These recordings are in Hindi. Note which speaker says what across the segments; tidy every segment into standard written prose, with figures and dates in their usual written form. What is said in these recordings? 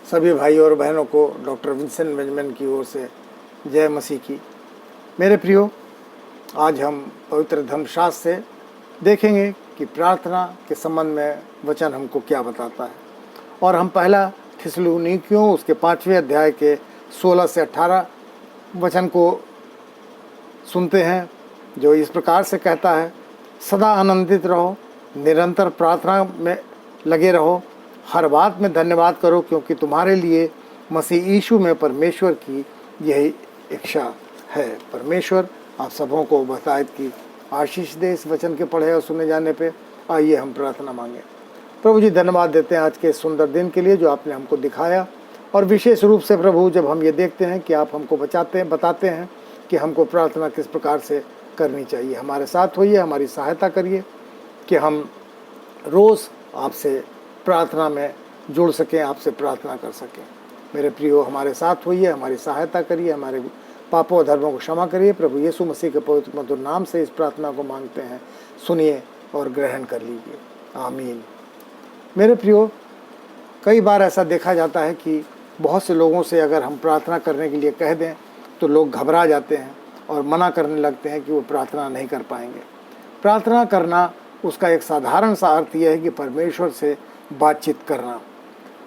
Speaker 1: सभी भाई और बहनों को डॉक्टर विंसेंट बेंजामिन की ओर से जय मसीह की। मेरे प्रियो, आज हम पवित्र धर्मशास्त्र से देखेंगे कि प्रार्थना के संबंध में वचन हमको क्या बताता है। और हम पहला थिस्सलुनीकियों उसके 5वें अध्याय के 16 से 18 वचन को सुनते हैं, जो इस प्रकार से कहता है, सदा आनंदित रहो, निरंतर प्रार्थना में लगे रहो, हर बात में धन्यवाद करो, क्योंकि तुम्हारे लिए मसीह यीशु में परमेश्वर की यही इच्छा है। परमेश्वर आप सबों को बतायत की आशीष दे इस वचन के पढ़े और सुने जाने पे। आइए हम प्रार्थना मांगें। प्रभु जी, धन्यवाद देते हैं आज के सुंदर दिन के लिए जो आपने हमको दिखाया, और विशेष रूप से प्रभु जब हम ये देखते हैं कि आप हमको बताते हैं कि हमको प्रार्थना किस प्रकार से करनी चाहिए। हमारे साथ होइए, हमारी सहायता करिए कि हम रोज़ आपसे प्रार्थना में जुड़ सकें, आपसे प्रार्थना कर सकें। मेरे प्रियो, हमारे साथ होइए, हमारी सहायता करिए, हमारे पापों और धर्मों को क्षमा करिए। प्रभु यीशु मसीह के पवित्र मधुर नाम से इस प्रार्थना को मांगते हैं, सुनिए और ग्रहण कर लीजिए, आमीन। मेरे प्रियो, कई बार ऐसा देखा जाता है कि बहुत से लोगों से अगर हम प्रार्थना करने के लिए कह दें तो लोग घबरा जाते हैं और मना करने लगते हैं कि वो प्रार्थना नहीं कर पाएंगे। प्रार्थना करना, उसका एक साधारण सा अर्थ यह है कि परमेश्वर से बातचीत करना।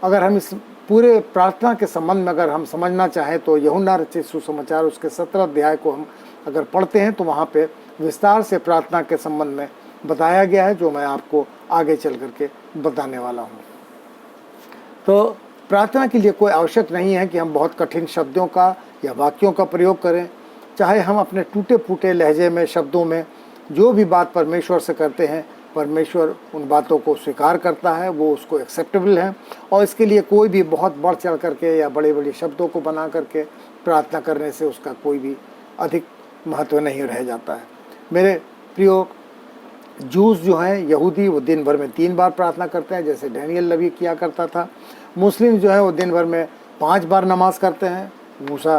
Speaker 1: अगर हम इस पूरे प्रार्थना के संबंध में अगर हम समझना चाहें तो यूहन्ना रचित सुसमाचार उसके 17 अध्याय को हम अगर पढ़ते हैं तो वहाँ पे विस्तार से प्रार्थना के संबंध में बताया गया है, जो मैं आपको आगे चल करके बताने वाला हूँ। तो प्रार्थना के लिए कोई आवश्यक नहीं है कि हम बहुत कठिन शब्दों का या वाक्यों का प्रयोग करें। चाहे हम अपने टूटे फूटे लहजे में, शब्दों में जो भी बात परमेश्वर से करते हैं, परमेश्वर उन बातों को स्वीकार करता है, वो उसको एक्सेप्टेबल है। और इसके लिए कोई भी बहुत बढ़ चढ़ करके या बड़े बड़े शब्दों को बना करके प्रार्थना करने से उसका कोई भी अधिक महत्व नहीं रह जाता है। मेरे प्रियो, जूस जो हैं, यहूदी, वो दिन भर में 3 बार प्रार्थना करते हैं, जैसे डैनियल नबी किया करता था। मुस्लिम जो है वो दिन भर में 5 बार नमाज करते हैं, मूसा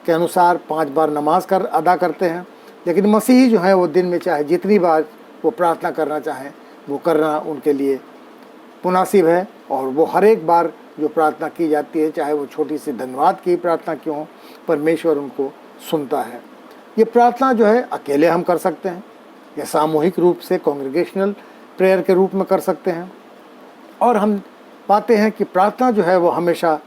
Speaker 1: के अनुसार 5 बार नमाज अदा करते हैं। लेकिन मसीही जो है वो दिन में चाहे जितनी बार वो प्रार्थना करना चाहें वो करना उनके लिए मुनासिब है। और वो हर एक बार जो प्रार्थना की जाती है, चाहे वो छोटी सी धन्यवाद की प्रार्थना क्यों हो, परमेश्वर उनको सुनता है। ये प्रार्थना जो है अकेले हम कर सकते हैं या सामूहिक रूप से कॉन्ग्रीगेशनल प्रेयर के रूप में कर सकते हैं। और हम पाते हैं कि प्रार्थना जो है वो हमेशा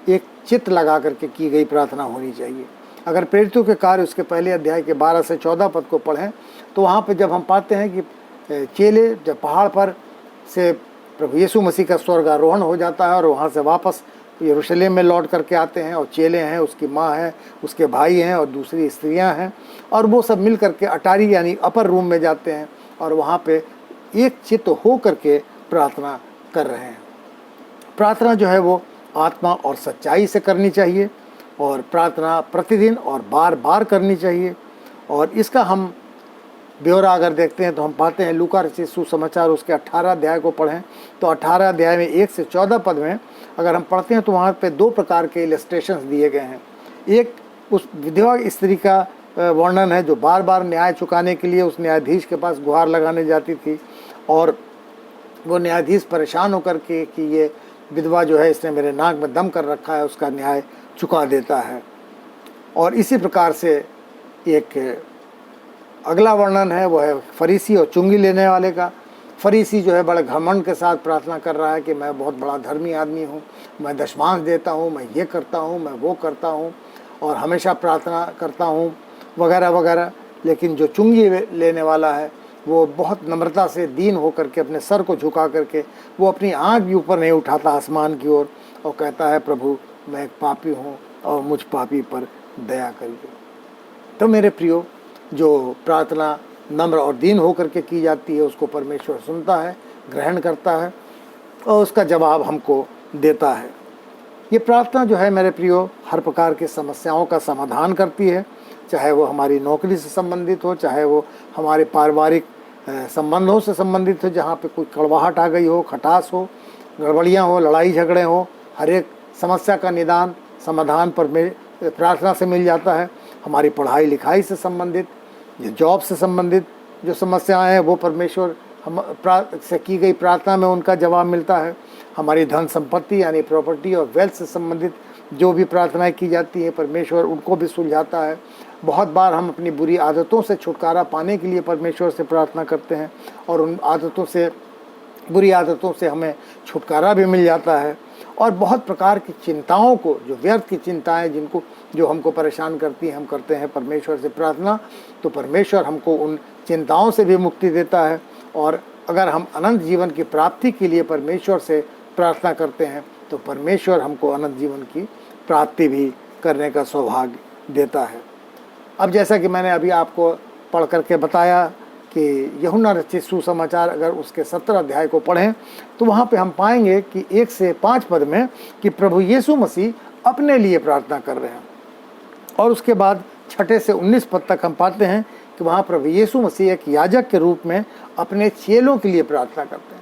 Speaker 1: एक चित्त लगा करके की गई प्रार्थना होनी चाहिए। अगर प्रेरितों के कार्य उसके पहले अध्याय के 12 से 14 पद को पढ़ें तो वहाँ पे जब हम पाते हैं कि चेले जब पहाड़ पर से प्रभु यीशु मसीह का स्वर्ग आरोहण हो जाता है और वहाँ से वापस यरूशलेम में लौट करके आते हैं, और चेले हैं, उसकी माँ है, उसके भाई हैं और दूसरी स्त्रियाँ हैं, और वो सब मिल करके अटारी यानी अपर रूम में जाते हैं और वहाँ पे एक चित्त हो करके प्रार्थना कर रहे हैं। प्रार्थना जो है वो आत्मा और सच्चाई से करनी चाहिए, और प्रार्थना प्रतिदिन और बार बार करनी चाहिए। और इसका हम ब्यौरा अगर देखते हैं तो हम पाते हैं लूका रचित सुसमाचार उसके 18 अध्याय को पढ़ें तो 18 अध्याय में 1 से 14 पद में अगर हम पढ़ते हैं तो वहाँ पे 2 प्रकार के इलस्ट्रेशंस दिए गए हैं। एक उस विधवा स्त्री का वर्णन है जो बार बार न्याय चुकाने के लिए उस न्यायाधीश के पास गुहार लगाने जाती थी, और वो न्यायाधीश परेशान होकर के कि ये विधवा जो है इसने मेरे नाक में दम कर रखा है, उसका न्याय चुका देता है। और इसी प्रकार से एक अगला वर्णन है, वो है फरीसी और चुंगी लेने वाले का। फरीसी जो है बड़े घमंड के साथ प्रार्थना कर रहा है कि मैं बहुत बड़ा धर्मी आदमी हूँ, मैं दशमांश देता हूँ, मैं ये करता हूँ, मैं वो करता हूँ और हमेशा प्रार्थना करता हूँ वगैरह वगैरह। लेकिन जो चुंगी लेने वाला है वो बहुत नम्रता से दीन होकर के अपने सर को झुका करके वो अपनी आँख भी ऊपर नहीं उठाता आसमान की ओर और कहता है, प्रभु मैं एक पापी हूँ और मुझ पापी पर दया करिए। तो मेरे प्रियो, जो प्रार्थना नम्र और दीन होकर के की जाती है उसको परमेश्वर सुनता है, ग्रहण करता है और उसका जवाब हमको देता है। ये प्रार्थना जो है मेरे प्रियो हर प्रकार की समस्याओं का समाधान करती है, चाहे वो हमारी नौकरी से संबंधित हो, चाहे वो हमारे पारिवारिक संबंधों से संबंधित हो, जहाँ पे कोई कड़वाहट आ गई हो, खटास हो, गड़बड़ियाँ हो, लड़ाई झगड़े हो, हर एक समस्या का निदान समाधान पर प्रार्थना से मिल जाता है। हमारी पढ़ाई लिखाई से संबंधित, जॉब से संबंधित जो समस्याएं हैं वो परमेश्वर हम से की गई प्रार्थना में उनका जवाब मिलता है। हमारी धन संपत्ति यानी प्रॉपर्टी और वेल्थ से संबंधित जो भी प्रार्थनाएं की जाती हैं परमेश्वर उनको भी सुलझाता है। बहुत बार हम अपनी बुरी आदतों से छुटकारा पाने के लिए परमेश्वर से प्रार्थना करते हैं और उन आदतों से, बुरी आदतों से हमें छुटकारा भी मिल जाता है। और बहुत प्रकार की चिंताओं को, जो व्यर्थ की चिंताएं जो हमको परेशान करती हैं, हम करते हैं परमेश्वर से प्रार्थना, तो परमेश्वर हमको उन चिंताओं से भी मुक्ति देता है। और अगर हम अनंत जीवन की प्राप्ति के लिए परमेश्वर से प्रार्थना करते हैं तो परमेश्वर हमको अनंत जीवन की प्राप्ति भी करने का सौभाग्य देता है। अब जैसा कि मैंने अभी आपको पढ़ करके बताया कि यूहन्ना रचित सुसमाचार, अगर उसके 17 अध्याय को पढ़ें तो वहाँ पे हम पाएंगे कि 1 से 5 पद में कि प्रभु यीशु मसीह अपने लिए प्रार्थना कर रहे हैं। और उसके बाद 6 से 19 पद तक हम पाते हैं कि वहाँ प्रभु यीशु मसीह एक याजक के रूप में अपने चेलों के लिए प्रार्थना करते हैं।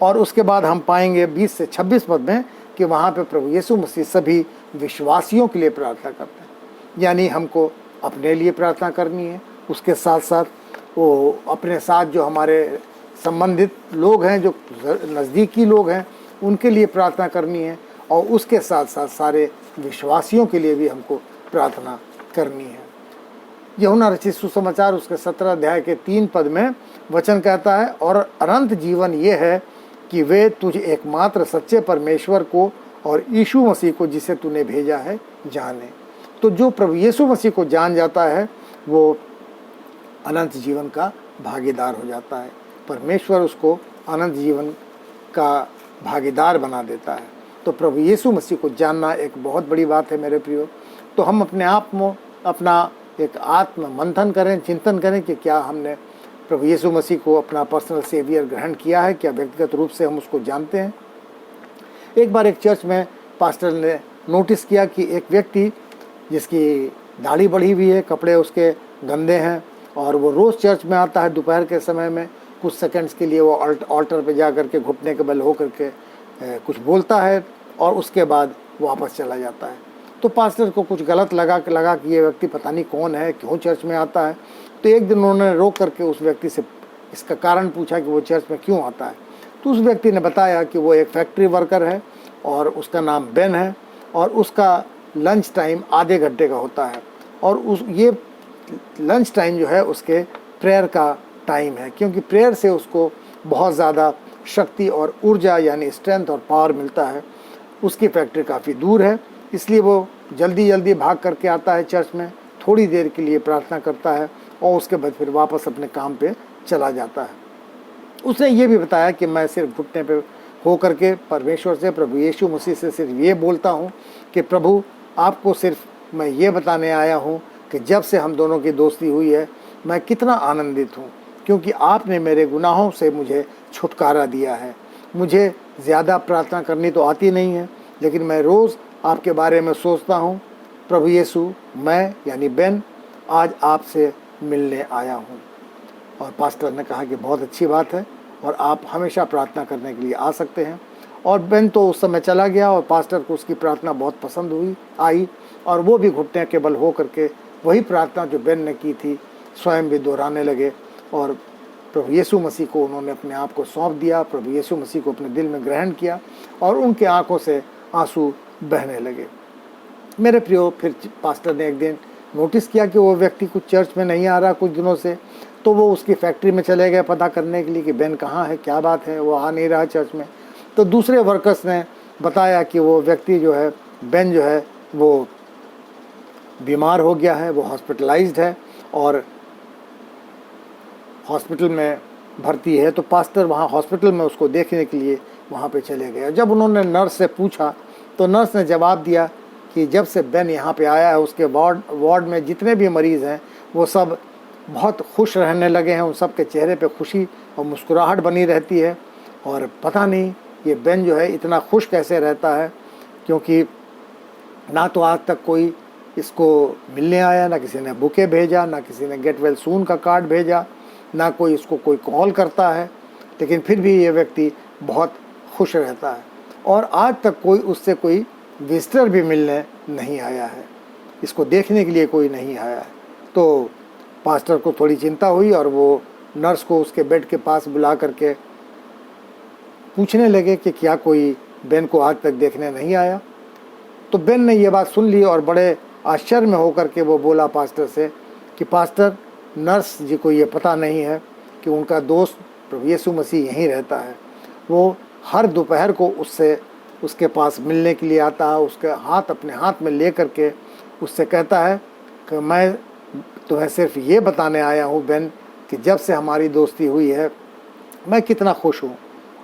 Speaker 1: और उसके बाद हम पाएंगे 20 से 26 पद में कि वहाँ पे प्रभु यीशु मसीह सभी विश्वासियों के लिए प्रार्थना करते हैं। यानी हमको अपने लिए प्रार्थना करनी है, उसके साथ साथ वो अपने साथ जो हमारे संबंधित लोग हैं, जो नज़दीकी लोग हैं, उनके लिए प्रार्थना करनी है, और उसके साथ साथ सारे विश्वासियों के लिए भी हमको प्रार्थना करनी है। यूहन्ना रचित सुसमाचार उसके 17 अध्याय के 3 पद में वचन कहता है, और अनंत जीवन ये है कि वे तुझ एकमात्र सच्चे परमेश्वर को और यीशु मसीह को जिसे तूने भेजा है जाने। तो जो प्रभु यीशु मसीह को जान जाता है वो अनंत जीवन का भागीदार हो जाता है। परमेश्वर उसको अनंत जीवन का भागीदार बना देता है। तो प्रभु यीशु मसीह को जानना एक बहुत बड़ी बात है मेरे प्रियो। तो हम अपने आप में अपना एक आत्म मंथन करें, चिंतन करें कि क्या हमने प्रभु यीशु मसीह को अपना पर्सनल सेवियर ग्रहण किया है, क्या व्यक्तिगत रूप से हम उसको जानते हैं। एक बार एक चर्च में पास्टर ने नोटिस किया कि एक व्यक्ति जिसकी दाढ़ी बढ़ी हुई है, कपड़े उसके गंदे हैं, और वो रोज़ चर्च में आता है दोपहर के समय में, कुछ सेकंड्स के लिए वो ऑल्टर पे जा कर के घुटने के बल हो करके कुछ बोलता है और उसके बाद वापस चला जाता है। तो पास्टर को कुछ गलत लगा कि ये व्यक्ति पता नहीं कौन है, क्यों चर्च में आता है। तो एक दिन उन्होंने रोक करके उस व्यक्ति से इसका कारण पूछा कि वो चर्च में क्यों आता है। तो उस व्यक्ति ने बताया कि वो एक फैक्ट्री वर्कर है और उसका नाम बेन है, और उसका लंच टाइम आधे घंटे का होता है, और ये लंच टाइम जो है उसके प्रेयर का टाइम है, क्योंकि प्रेयर से उसको बहुत ज़्यादा शक्ति और ऊर्जा यानी स्ट्रेंथ और पावर मिलता है। उसकी फैक्ट्री काफ़ी दूर है, इसलिए वो जल्दी जल्दी भाग करके आता है चर्च में, थोड़ी देर के लिए प्रार्थना करता है और उसके बाद फिर वापस अपने काम पे चला जाता है। उसने ये भी बताया कि मैं सिर्फ घुटने पे हो करके परमेश्वर से, प्रभु यीशु मसीह से सिर्फ ये बोलता हूँ कि प्रभु आपको सिर्फ मैं ये बताने आया हूँ कि जब से हम दोनों की दोस्ती हुई है मैं कितना आनंदित हूँ, क्योंकि आपने मेरे गुनाहों से मुझे छुटकारा दिया है। मुझे ज़्यादा प्रार्थना करनी तो आती नहीं है, लेकिन मैं रोज़ आपके बारे में सोचता हूँ। प्रभु यीशु, मैं यानी बेन आज आपसे मिलने आया हूँ। और पास्टर ने कहा कि बहुत अच्छी बात है और आप हमेशा प्रार्थना करने के लिए आ सकते हैं। और बेन तो उस समय चला गया और पास्टर को उसकी प्रार्थना बहुत पसंद आई, और वो भी घुटने के बल हो करके वही प्रार्थना जो बेन ने की थी स्वयं भी दोहराने लगे, और प्रभु यीशु मसीह को उन्होंने अपने आप को सौंप दिया, प्रभु यीशु मसीह को अपने दिल में ग्रहण किया, और उनके आंखों से आंसू बहने लगे। मेरे प्रियो, फिर पास्टर ने एक दिन नोटिस किया कि वो व्यक्ति कुछ चर्च में नहीं आ रहा कुछ दिनों से, तो वो उसकी फैक्ट्री में चले गए पता करने के लिए कि बेन कहाँ है, क्या बात है, वो आ नहीं रहा चर्च में। तो दूसरे वर्कर्स ने बताया कि वो व्यक्ति जो है, बेन जो है, वो बीमार हो गया है, वो हॉस्पिटलाइज्ड है और हॉस्पिटल में भर्ती है। तो पास्टर वहाँ हॉस्पिटल में उसको देखने के लिए वहाँ पे चले गए। जब उन्होंने नर्स से पूछा तो नर्स ने जवाब दिया कि जब से बेन यहाँ पे आया है उसके वार्ड में जितने भी मरीज़ हैं वो सब बहुत खुश रहने लगे हैं, उन सब के चेहरे पे खुशी और मुस्कुराहट बनी रहती है। और पता नहीं ये बेन जो है इतना खुश कैसे रहता है, क्योंकि ना तो आज तक कोई इसको मिलने आया, ना किसी ने बुके भेजा, ना किसी ने गेट वेल सून का कार्ड भेजा, ना कोई इसको कोई कॉल करता है, लेकिन फिर भी ये व्यक्ति बहुत खुश रहता है। और आज तक उससे कोई विजिटर भी मिलने नहीं आया है, इसको देखने के लिए कोई नहीं आया है। तो पास्टर को थोड़ी चिंता हुई और वो नर्स को उसके बेड के पास बुला करके पूछने लगे कि क्या कोई बेन को आज तक देखने नहीं आया। तो बेन ने ये बात सुन ली और बड़े आश्चर्य में होकर के वो बोला पास्टर से कि पास्टर, नर्स जी को ये पता नहीं है कि उनका दोस्त प्रभु यीशु मसीह यहीं रहता है। वो हर दोपहर को उसके पास मिलने के लिए आता है, उसके हाथ अपने हाथ में ले करके उससे कहता है कि मैं तुम्हें सिर्फ ये बताने आया हूँ बेन कि जब से हमारी दोस्ती हुई है मैं कितना खुश हूँ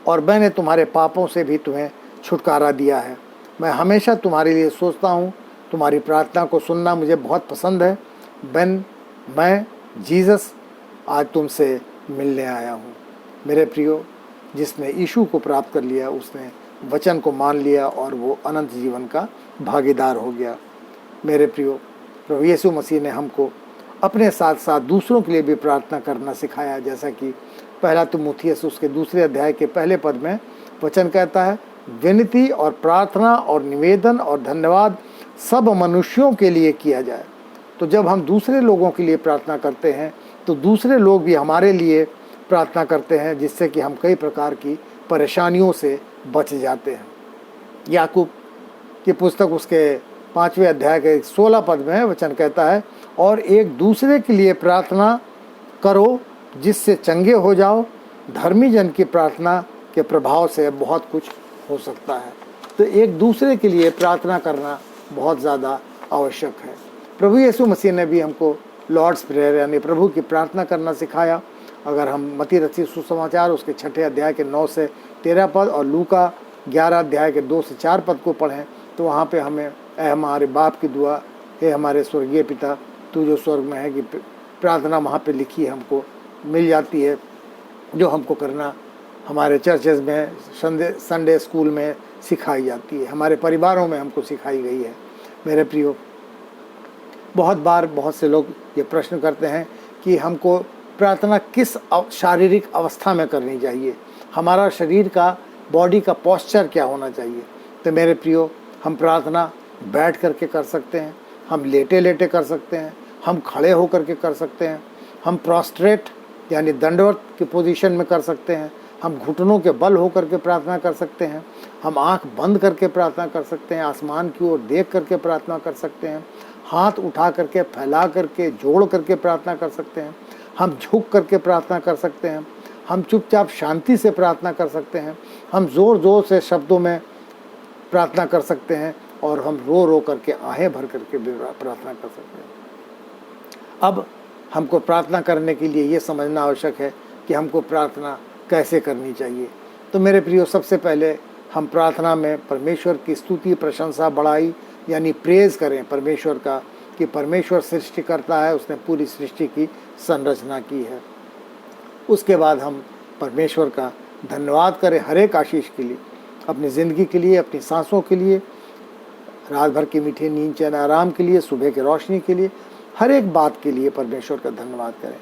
Speaker 1: और मैंने तुम्हारे पापों से भी तुम्हें छुटकारा दिया है। मैं हमेशा तुम्हारे लिए सोचता हूँ, तुम्हारी प्रार्थना को सुनना मुझे बहुत पसंद है। बेन, मैं जीसस आज तुमसे मिलने आया हूँ। मेरे प्रियो, जिसने यीशु को प्राप्त कर लिया उसने वचन को मान लिया और वो अनंत जीवन का भागीदार हो गया। मेरे प्रियो, प्रभु यीशु मसीह ने हमको अपने साथ साथ दूसरों के लिए भी प्रार्थना करना सिखाया। जैसा कि पहला तीमुथियुस उसके 2 अध्याय के पहले पद में वचन कहता है, विनती और प्रार्थना और निवेदन और धन्यवाद सब मनुष्यों के लिए किया जाए। तो जब हम दूसरे लोगों के लिए प्रार्थना करते हैं तो दूसरे लोग भी हमारे लिए प्रार्थना करते हैं, जिससे कि हम कई प्रकार की परेशानियों से बच जाते हैं। याकूब की पुस्तक उसके 5वें अध्याय के 16 पद में वचन कहता है, और एक दूसरे के लिए प्रार्थना करो जिससे चंगे हो जाओ। धर्मी जन की प्रार्थना के प्रभाव से बहुत कुछ हो सकता है। तो एक दूसरे के लिए प्रार्थना करना बहुत ज़्यादा आवश्यक है। प्रभु यीशु मसीह ने भी हमको लॉर्ड्स प्रेयर यानी प्रभु की प्रार्थना करना सिखाया। अगर हम मत्ती रचित सुसमाचार उसके 6 अध्याय के 9 से 13 पद और लूका 11 अध्याय के 2 से 4 पद को पढ़ें तो वहाँ पे हमें ए हमारे बाप की दुआ, हे हमारे स्वर्गीय पिता तू जो स्वर्ग में है कि प्रार्थना वहाँ पे लिखी हमको मिल जाती है, जो हमको करना हमारे चर्चेज़ में संडे स्कूल में सिखाई जाती है, हमारे परिवारों में हमको सिखाई गई है। मेरे प्रियो, बहुत बार बहुत से लोग ये प्रश्न करते हैं कि हमको प्रार्थना किस शारीरिक अवस्था में करनी चाहिए, हमारा शरीर का बॉडी का पोस्चर क्या होना चाहिए। तो मेरे प्रियो, हम प्रार्थना बैठ करके कर सकते हैं, हम लेटे लेटे कर सकते हैं, हम खड़े होकर के कर सकते हैं, हम प्रोस्ट्रेट यानी दंडवत की पोजीशन में कर सकते हैं, हम घुटनों के बल होकर के प्रार्थना कर सकते हैं, हम आंख बंद करके प्रार्थना कर सकते हैं, आसमान की ओर देख करके प्रार्थना कर सकते हैं, हाथ उठा करके फैला करके जोड़ करके प्रार्थना कर सकते हैं, हम झुक करके प्रार्थना कर सकते हैं, हम चुपचाप शांति से प्रार्थना कर सकते हैं, हम ज़ोर ज़ोर से शब्दों में प्रार्थना कर सकते हैं और हम रो रो करके आहें भर करके भी प्रार्थना कर सकते हैं। अब हमको प्रार्थना करने के लिए ये समझना आवश्यक है कि हमको प्रार्थना कैसे करनी चाहिए। तो मेरे प्रियो, सबसे पहले हम प्रार्थना में परमेश्वर की स्तुति, प्रशंसा, बड़ाई यानी प्रेज़ करें परमेश्वर का कि परमेश्वर सृष्टि करता है, उसने पूरी सृष्टि की संरचना की है। उसके बाद हम परमेश्वर का धन्यवाद करें हर एक आशीष के लिए, अपनी ज़िंदगी के लिए, अपनी सांसों के लिए, रात भर की मीठी नींद, चैन, आराम के लिए, सुबह की रोशनी के लिए, हर एक बात के लिए परमेश्वर का धन्यवाद करें।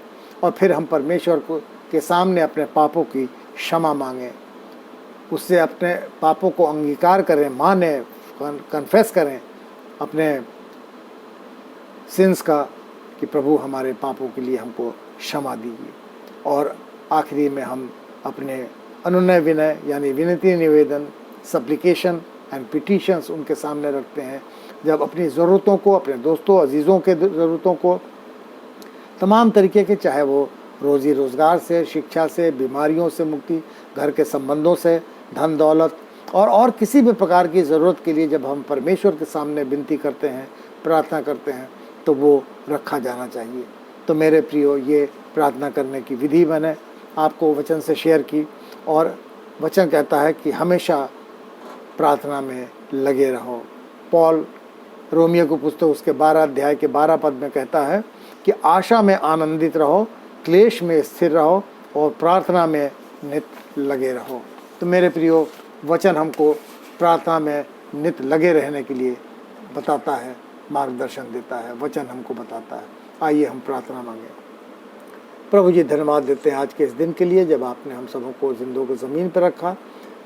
Speaker 1: और फिर हम परमेश्वर को के सामने अपने पापों की क्षमा मांगें, उससे अपने पापों को अंगीकार करें, माने, कन्फेस करें अपने सिंस का कि प्रभु हमारे पापों के लिए हमको क्षमा दीजिए। और आखिरी में हम अपने अनुनय विनय यानी विनती, निवेदन, सप्लिकेशन एंड पिटिशंस उनके सामने रखते हैं। जब अपनी ज़रूरतों को, अपने दोस्तों अजीज़ों के ज़रूरतों को, तमाम तरीके के, चाहे वो रोज़ी रोज़गार से, शिक्षा से, बीमारियों से मुक्ति, घर के संबंधों से, धन दौलत और किसी भी प्रकार की ज़रूरत के लिए जब हम परमेश्वर के सामने विनती करते हैं, प्रार्थना करते हैं, तो वो रखा जाना चाहिए। तो मेरे प्रियो, ये प्रार्थना करने की विधि मैंने आपको वचन से शेयर की। और वचन कहता है कि हमेशा प्रार्थना में लगे रहो। पॉल रोमियो की पुस्तक उसके 12 अध्याय के 12 पद में कहता है कि आशा में आनंदित रहो, क्लेश में स्थिर रहो और प्रार्थना में नित लगे रहो। तो मेरे प्रियो, वचन हमको प्रार्थना में नित लगे रहने के लिए बताता है, मार्गदर्शन देता है, वचन हमको बताता है। आइए हम प्रार्थना मांगें। प्रभु जी, धन्यवाद देते हैं आज के इस दिन के लिए जब आपने हम सबों को जिंदों को ज़मीन पर रखा।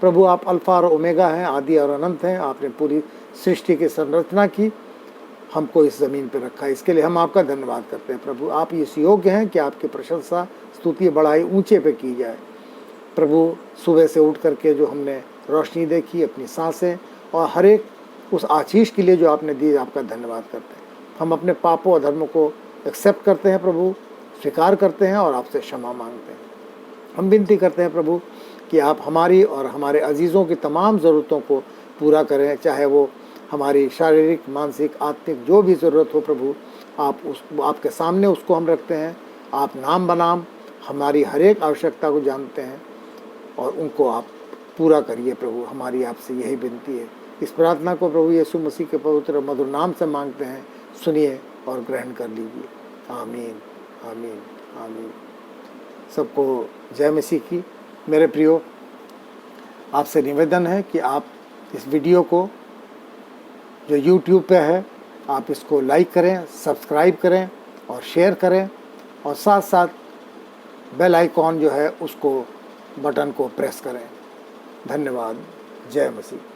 Speaker 1: प्रभु, आप अल्फ़ा और ओमेगा हैं, आदि और अनंत हैं। आपने पूरी सृष्टि की संरचना की, हमको इस ज़मीन पर रखा, इसके लिए हम आपका धन्यवाद करते हैं। प्रभु, आप इस योग्य हैं कि आपकी प्रशंसा, स्तुति, बड़ाई ऊंचे पे की जाए। प्रभु सुबह से उठ करके जो हमने रोशनी देखी, अपनी सांसें और हर एक उस आशीष के लिए जो आपने दी, आपका धन्यवाद करते हैं। हम अपने पापों और धर्मों को एक्सेप्ट करते हैं प्रभु, स्वीकार करते हैं और आपसे क्षमा मांगते हैं। हम विनती करते हैं प्रभु कि आप हमारी और हमारे अजीज़ों की तमाम ज़रूरतों को पूरा करें, चाहे वो हमारी शारीरिक, मानसिक, आत्मिक जो भी ज़रूरत हो प्रभु, आप आपके सामने उसको हम रखते हैं। आप नाम बनाम हमारी हर एक आवश्यकता को जानते हैं और उनको आप पूरा करिए प्रभु। हमारी आपसे यही विनती है। इस प्रार्थना को प्रभु यीशु मसीह के पवित्र मधुर नाम से मांगते हैं। सुनिए और ग्रहण कर लीजिए। आमीन, आमीन, आमीन। सबको जय मसीह की। मेरे प्रियो, आपसे निवेदन है कि आप इस वीडियो को जो YouTube पे है, आप इसको लाइक करें, सब्सक्राइब करें और शेयर करें और साथ साथ बेल आइकॉन जो है उसको बटन को प्रेस करें। धन्यवाद। जय मसीह।